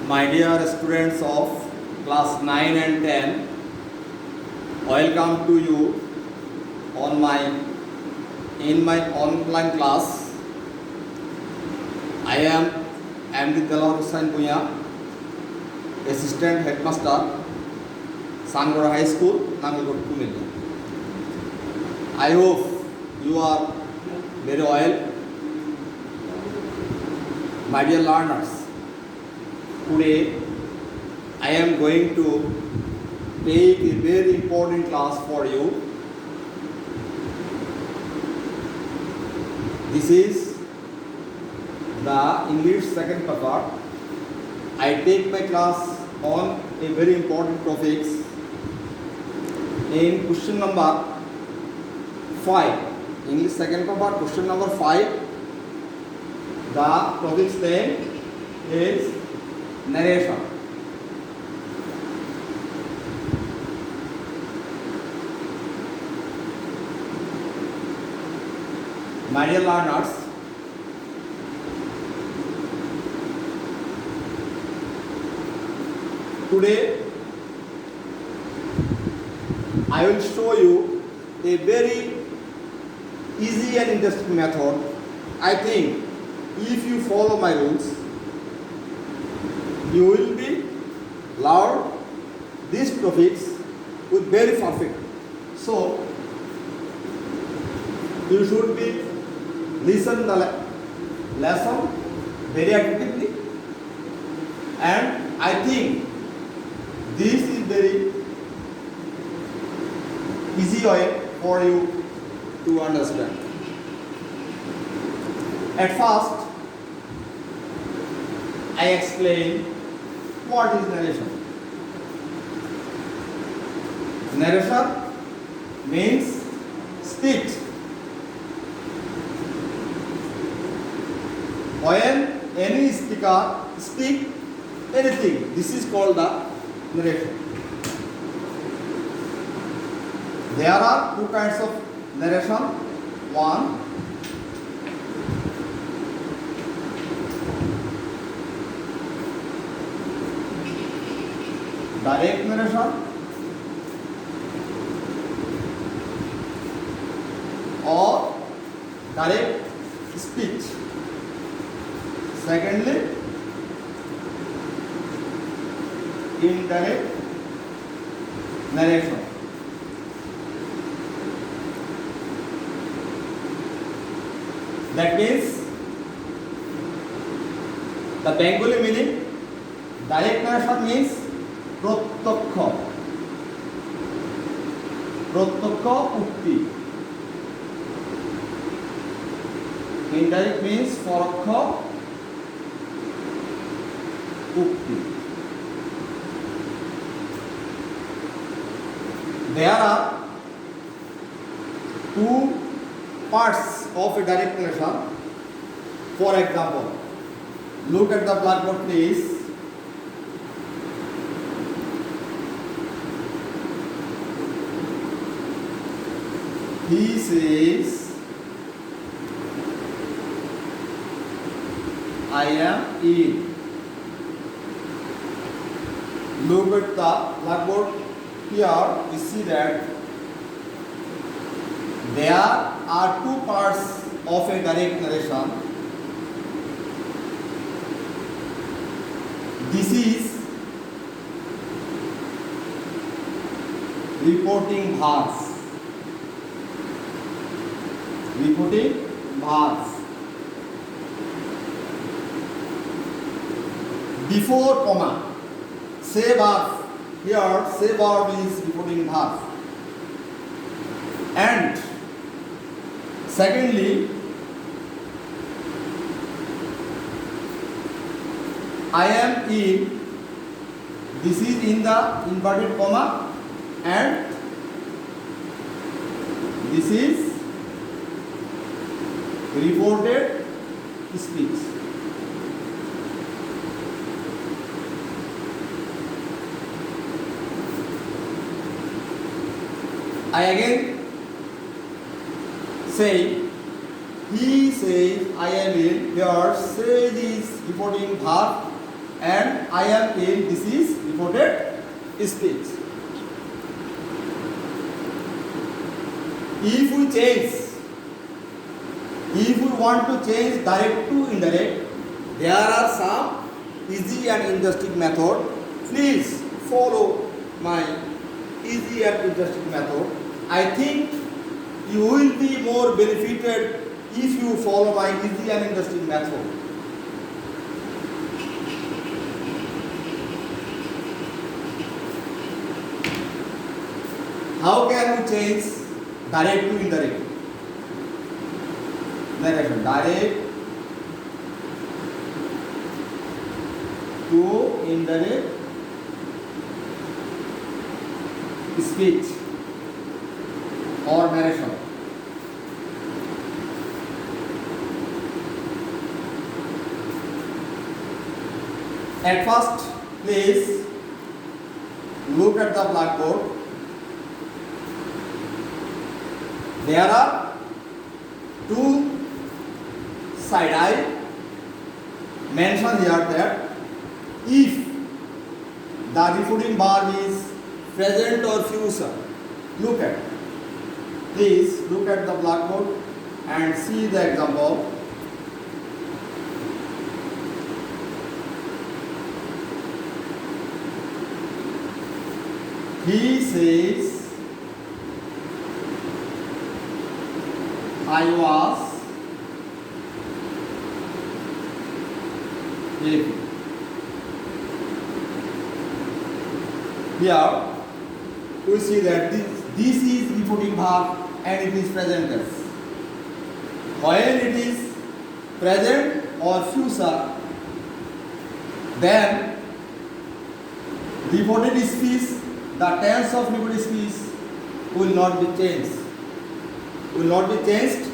My dear students of class 9 and 10, welcome to you in my online class. I am MD Delawar Hussain Punya, Assistant Headmaster, Sangora High School, Nangalkot, Kumilla. I hope you are very well. My dear learners, today I am going to take a very important class for you. This is the English second paper. I take my class on a very important topics. In question number 5, English second paper, question number 5. The topic's name is narration. My dear learners, today I will show you a very easy and interesting method. I think if you follow my rules, you will be learn these topics with very perfect. So you should be listen the lesson very attentively, and I think this is very easy way for you to understand. At first, I explain what is narration. Narration means speech. When any speaker speak anything, this is called the narration. There are two kinds of narration. One, direct narration, or direct speech. Secondly, indirect narration. That means the Bengali meaning, direct narration means প্রত্যক্ষ উক্তি. Indirect means পরোক্ষ উক্তি. There are two parts of a direct narration. For example, look at the blackboard please. He says, I am in. Look at the blackboard here. We see that there are two parts of a direct narration. This is reporting verbs. Reporting verbs. Before comma, say verb. Here, say verb is reporting verb. And secondly, I am in. This is in the inverted comma, and this is reported speech. I again say, he says I am in. Here says is reporting verb and I am in, this is reported speech. If we change, if we want to change direct to indirect, there are some easy and interesting method. Please follow my easy and interesting method. I think you will be more benefited if you follow my easy and interesting method. How can we change direct to indirect? Narration, direct to indirect speech or narration. At first, please look at the blackboard. There are two side. I mention here that if the referring verb is present or future, look at. Please look at the blackboard and see the example. He says, I was sleeping. Here we see that this is reporting verb and it is present tense. When it is present or future, then reported speech, the tense of reported speech will not be changed. Will not be changed.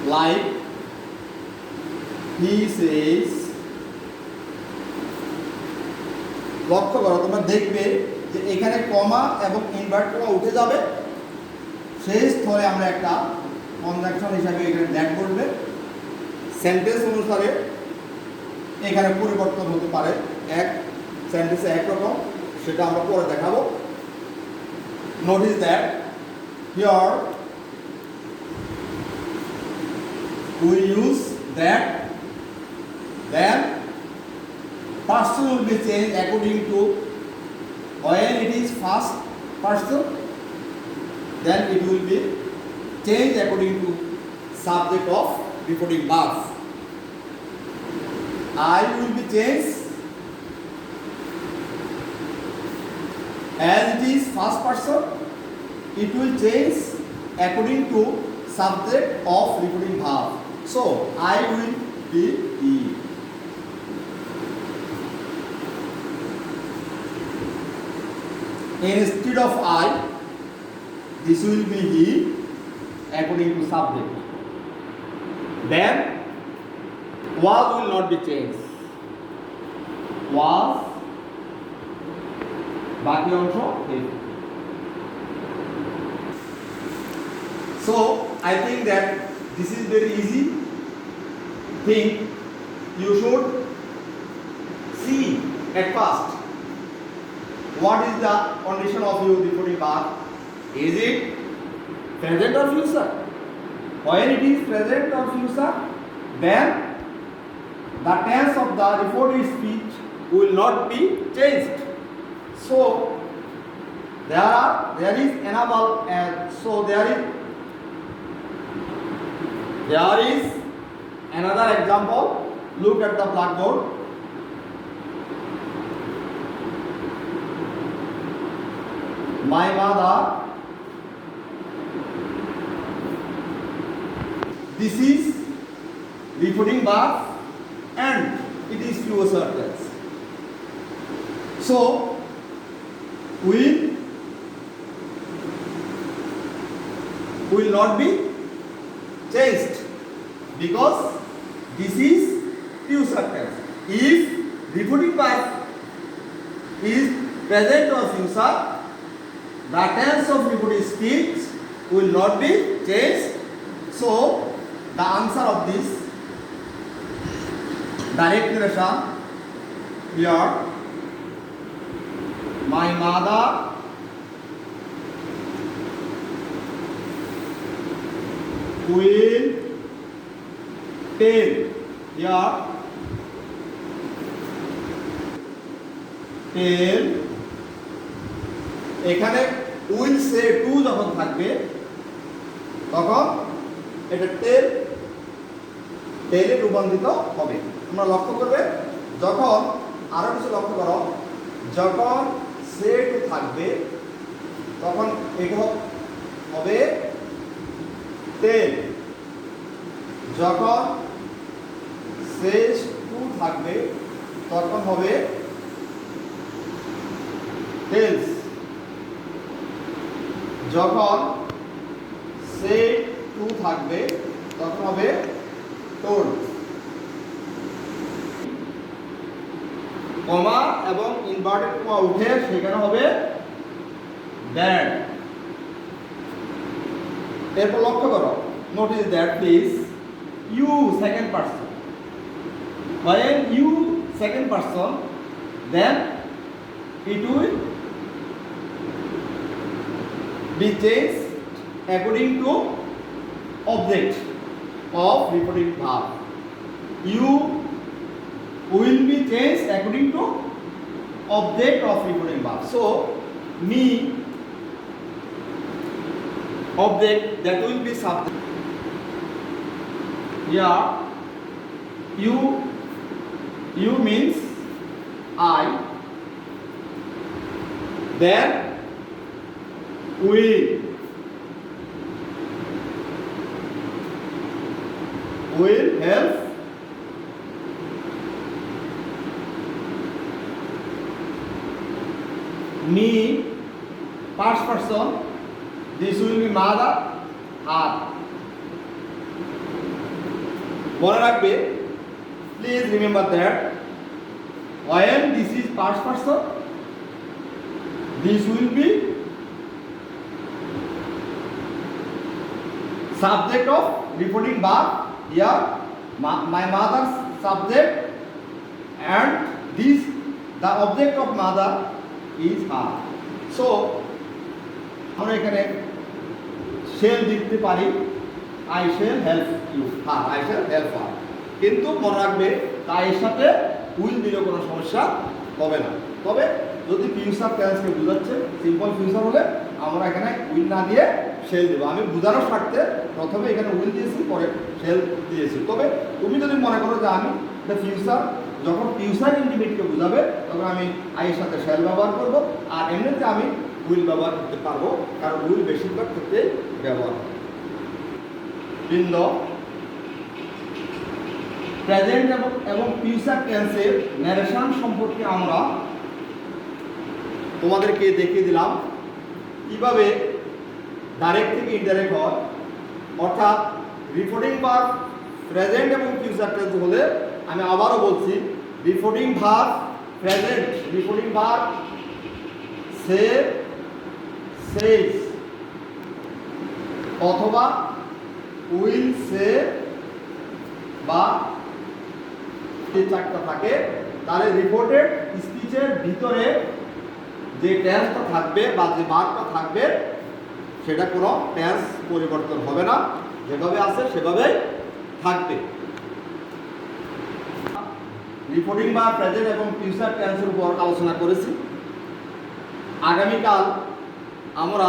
Like he says, লক্ষ্য করো, তোমরা দেখবে যে এখানে কমা এবং invert করা উঠে যাবে, সেই স্থলে আমরা একটা কনজাংশন হিসাবে এখানে ল্যাড করবে। সেন্টেন্স অনুসারে এখানে পরিবর্তন হতে পারে, এক সেন্টেন্সে একরকম, সেটা আমরা পরে দেখাবো। Notice that here we use that, then person will be changed according to, when it is first person, then it will be changed according to subject of reporting verb. I will be changed as it is first person, it will change according to subject of reporting verb. So I will be he. Instead of I, this will be he according to subject. Then was will not be changed. Was বাকি অংশ he. So I think that this is very easy thing. You should see at first what is the condition of your reporting verb. Is it present or future? When it is present or future, then the tense of the reported speech will not be changed. So there is another, and so there is another example. Look at the blackboard. My mother, this is reporting verb and it is future tense. So will not be changed because this is future tense. If reporting verb is present or future, the tense of reported speech will not be changed. So the answer of this direct narration here, my mother will tell, here tell, এখানে will say to যখন থাকবে তখন এটা টেলে রূপান্তরিত হবে। তোমরা লক্ষ্য করবে যখন আরো কিছু লক্ষ্য করো, যখন সে টু থাকবে তখন এটা হবে টেল, যখন শেষ টু থাকবে তখন হবে টেলস, যখন সে টু থাকবে তখন হবে টোল্ড। কমা এবং ইনভার্টেড কমা উঠে সেখানে হবে দ্যাট। এরপর লক্ষ্য করো, notice that please, you second person, when you second person then it will be changed according to object of referring verb. You will be changed according to object of referring verb. So me object that will be subject. Here you means I, then will help me past person, this will be mother আর মনে রাখবে, please remember that when this is past person this will be subject of referring verb. Here my mother's subject and this the object of mother is her. So আমরা এখানে shall লিখতে পারি I shall help you, her I shall help her, কিন্তু মনে রাখবে তাই এর সাথে উইল দিলে কোনো সমস্যা হবে না। তবে যদি ফিউচার টেন্সকে বোঝাচ্ছে সিম্পল ফিউচার হলে আমরা এখানে উইল না দিয়ে শেল দেবো। আমি বোঝানোর স্বার্থে প্রথমে এখানে উইল দিয়েছি, পরে শেল দিয়েছি। তবে তুমি যদি মনে করো যে আমি দ্য ফিউচার, যখন ফিউচার ইন্ডিপেন্ডেন্টকে বোঝাবে তখন আমি আইয়ের সাথে শেল ব্যবহার করব, আর এমনিতে আমি উইল ব্যবহার করতে পারবো, কারণ উইল বেশিরভাগ ক্ষেত্রে ব্যবহার হয়। বৃন্দ, প্রেজেন্ট এবং ফিউচার টেন্সের ন্যারেশন সম্পর্কে আমরা তোমাদেরকে দেখিয়ে দিলাম কিভাবে ডাইরেক্ট থেকে ইনডাইরেক্ট হয়। অর্থাৎ রিপোর্টিং ভার্ব প্রেজেন্ট এবং ফিউচার টেন্স হলে, আমি আবারও বলছি, reporting verb present, reporting verb say, says অথবা উইল সে বা চারটা থাকে, তাহলে রিপোর্টেড স্পিচের ভিতরে যে টেন্সটা থাকবে বা যে ভার্বটা থাকবে সেটা কোনো টেন্স পরিবর্তন হবে না, যেভাবে আছে সেভাবেই থাকবে। রিপোর্টিং বা প্রেজেন্ট এবং ফিউচার টেন্সের উপর আলোচনা করেছি। আগামীকাল আমরা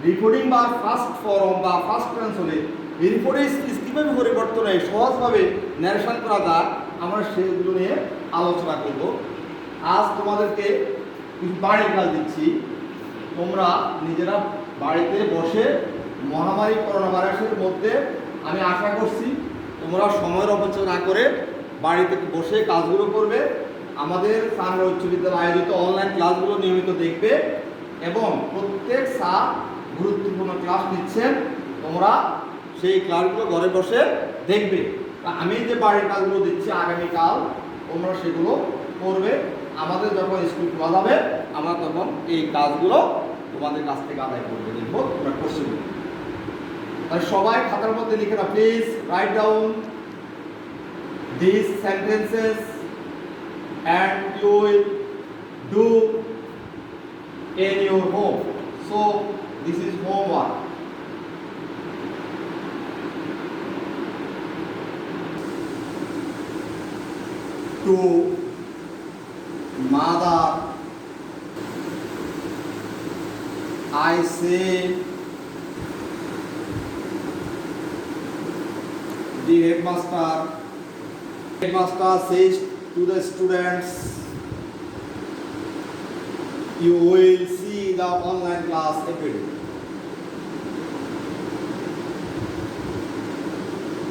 রিপোর্টিং বা ফার্স্ট ফর্ম বা ফার্স্ট টেন্স হলে রিপোর্টের স্পিচ কীভাবে পরিবর্তন হয়, সহজভাবে ন্যারেশন করা যায়, আমরা সেগুলো নিয়ে আলোচনা করব। আজ তোমাদেরকে কিছু বাড়ির কাজ দিচ্ছি, তোমরা নিজেরা বাড়িতে বসে মহামারী করোনা ভাইরাসের মধ্যে আমি আশা করছি তোমরা সময়ের অপচয় না করে বাড়িতে বসে কাজগুলো করবে, আমাদের সানরা উচ্চ বিদ্যালয় আয়োজিত অনলাইন ক্লাসগুলো নিয়মিত দেখবে এবং প্রত্যেক স্যার গুরুত্বপূর্ণ ক্লাস নিচ্ছেন, তোমরা সেই ক্লাসগুলো ঘরে বসে দেখবে। আমি যে বাড়ির কাজগুলো দিচ্ছি আগামীকাল তোমরা সেগুলো করবে। আমাদের যখন স্কুল খোলা যাবে আমরা তখন এই কাজগুলো তোমাদের কাছ থেকে আদায় করবে, দেখবো তোমরা করছো। তাহলে সবাই খাতার মধ্যে লিখে না, please write down these sentences and you will do in your home. So this is homework. To mother I say, the headmaster says to the students, you will see the online class every day.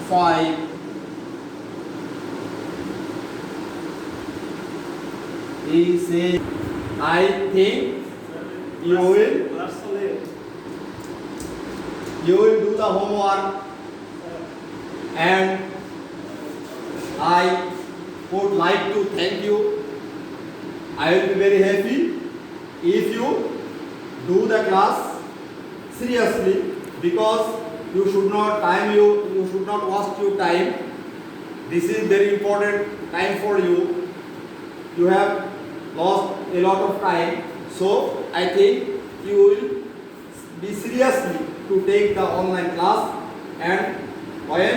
5. He says, I think you will do the homework, and I would like to thank you. I will be very happy if you do the class seriously, because you should not waste your time. This is very important time for you. You have lost a lot of time, so I think you will be seriously to take the online class, and when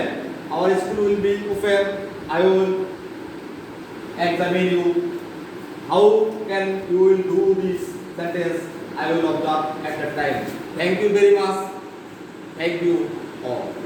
our school will be open, I will examine you. How can you will do this sentence? I will observe at that time. Thank you very much. Thank you all.